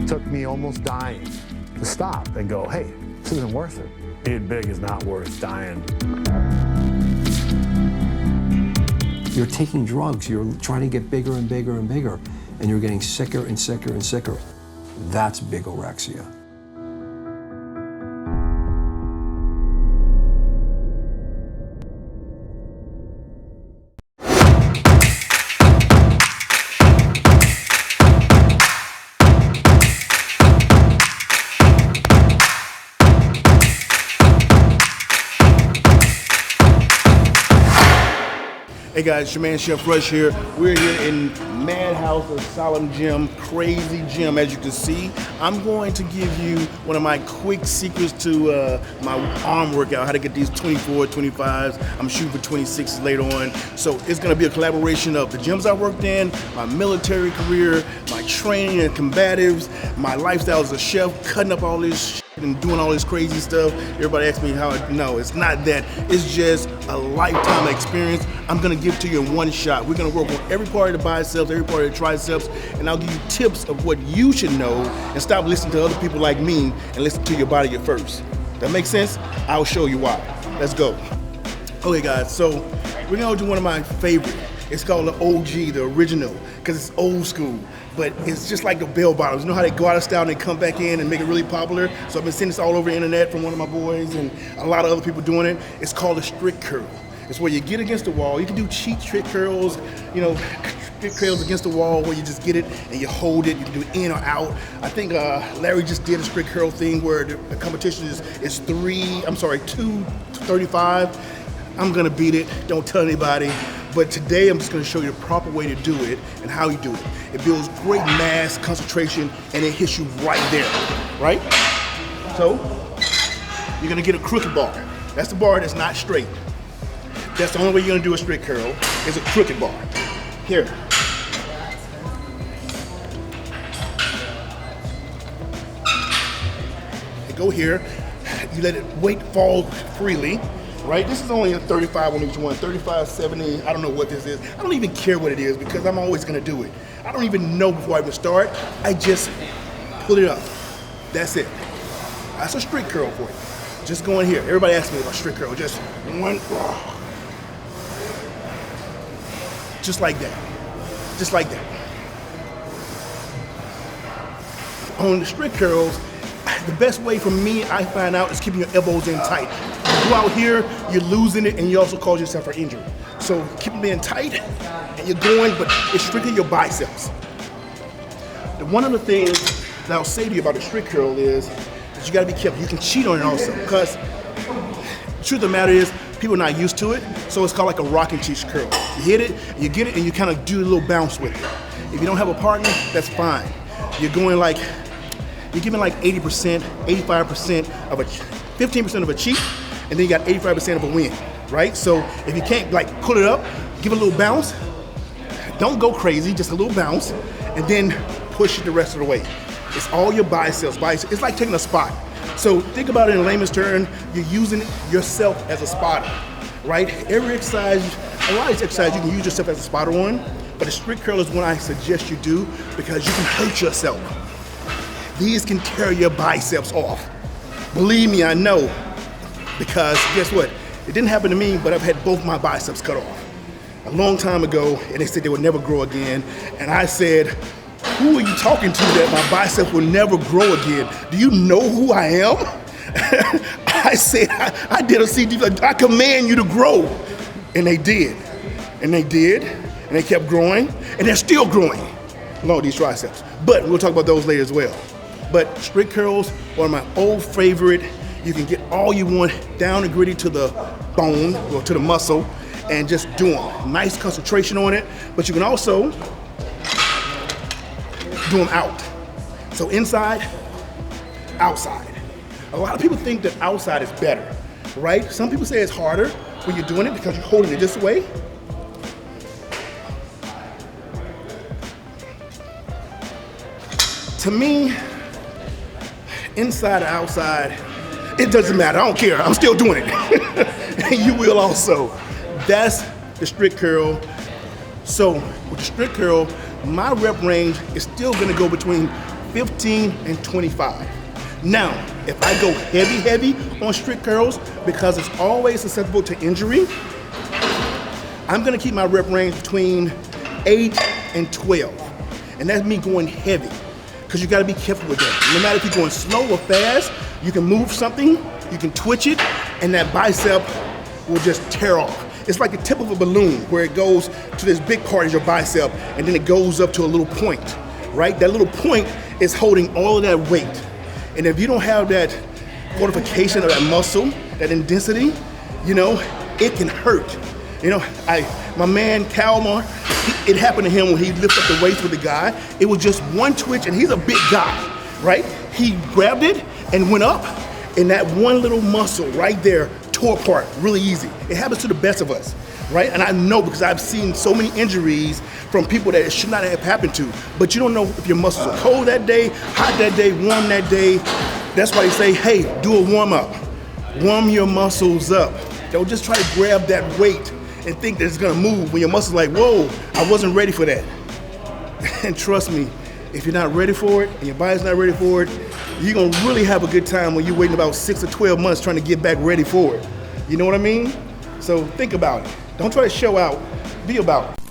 It took me almost dying to stop and go, hey, this isn't worth it. Being big is not worth dying. You're taking drugs, you're trying to get bigger and bigger and bigger, and you're getting sicker and sicker and sicker. That's bigorexia. Hey guys, your man Chef Rush here. We're here in Madhouse Asylum Gym, crazy gym as you can see. I'm going to give you one of my quick secrets to my arm workout, how to get these 24, 25s. I'm shooting for 26s later on. So it's gonna be a collaboration of the gyms I worked in, my military career, my training and combatives, my lifestyle as a chef, cutting up all this and doing all this crazy stuff. Everybody asks me how no, it's not that. It's just a lifetime experience. I'm gonna give to you in one shot. We're gonna work on every part of the biceps, every part of the triceps, and I'll give you tips of what you should know and stop listening to other people like me and listen to your body at first. That makes sense? I'll show you why. Let's go. Okay guys, so we're gonna do one of my favorite. It's called the OG, the original, because it's old school. But it's just like the bell bottoms. You know how they go out of style and they come back in and make it really popular? So I've been seeing this all over the internet from one of my boys and a lot of other people doing it. It's called a strict curl. It's where you get against the wall. You can do cheat trick curls, you know, strict curls against the wall where you just get it and you hold it. You can do it in or out. I think Larry just did a strict curl thing where the competition is 235. I'm gonna beat it, don't tell anybody. But today I'm just gonna show you the proper way to do it and how you do it. It builds great mass, concentration, and it hits you right there, right? So, you're gonna get a crooked bar. That's the bar that's not straight. That's the only way you're gonna do a straight curl, is a crooked bar. Here. You go here, you let it weight fall freely. Right? This is only a 35 on each one, 35, 70, I don't know what this is. I don't even care what it is because I'm always gonna do it. I don't even know before I even start. I just pull it up. That's it. That's a strict curl for you. Just go in here. Everybody asks me about strict curl. Just one, just like that. Just like that. On the strict curls, the best way for me, I find out, is keeping your elbows in tight. You go out here, you're losing it, and you also cause yourself an injury. So keep them in tight, and you're going, but it's strictly your biceps. One of the things that I'll say to you about the strict curl is that you gotta be careful. You can cheat on it also, because the truth of the matter is, people are not used to it, so it's called like a rocking cheese curl. You hit it, you get it, and you kind of do a little bounce with it. If you don't have a partner, that's fine. You're going like, you're giving like 80%, 85% of a, 15% of a cheat, and then you got 85% of a win, right? So if you can't like pull it up, give it a little bounce, don't go crazy, just a little bounce, and then push it the rest of the way. It's all your biceps. It's like taking a spot. So think about it in layman's term, you're using yourself as a spotter, right? Every exercise, a lot of these exercises you can use yourself as a spotter on, but a strict curl is one I suggest you do because you can hurt yourself. These can tear your biceps off. Believe me, I know, because guess what? It didn't happen to me, but I've had both my biceps cut off a long time ago, and they said they would never grow again. And I said, who are you talking to that my biceps will never grow again? Do you know who I am? I said, I did a CD, I command you to grow. And they did, and they did, and they kept growing, and they're still growing along these triceps. But we'll talk about those later as well. But strict curls are my old favorite. You can get all you want down and gritty to the bone or to the muscle and just do them. Nice concentration on it, but you can also do them out. So inside, outside. A lot of people think that outside is better, right? Some people say it's harder when you're doing it because you're holding it this way. To me, inside or outside, it doesn't matter. I don't care. I'm still doing it. And you will also. That's the strict curl. So with the strict curl, my rep range is still gonna go between 15, and 25. Now, if I go heavy on strict curls, because it's always susceptible to injury, I'm gonna keep my rep range between 8 and 12. And that's me going heavy, because you gotta be careful with that. No matter if you're going slow or fast, you can move something, you can twitch it, and that bicep will just tear off. It's like the tip of a balloon where it goes to this big part is your bicep, and then it goes up to a little point, right? That little point is holding all of that weight. And if you don't have that fortification of that muscle, that intensity, you know, it can hurt. You know, my man Kalmar, it happened to him when he lifted up the weights with the guy. It was just one twitch, and he's a big guy, right? He grabbed it and went up, and that one little muscle right there tore apart really easy. It happens to the best of us, right? And I know because I've seen so many injuries from people that it should not have happened to. But you don't know if your muscles are cold that day, hot that day, warm that day. That's why they say, hey, do a warm up. Warm your muscles up. Don't just try to grab that weight and think that it's gonna move when your muscles are like, whoa, I wasn't ready for that. And trust me, if you're not ready for it and your body's not ready for it, you're gonna really have a good time when you're waiting about 6 or 12 months trying to get back ready for it. You know what I mean? So think about it. Don't try to show out, be about it.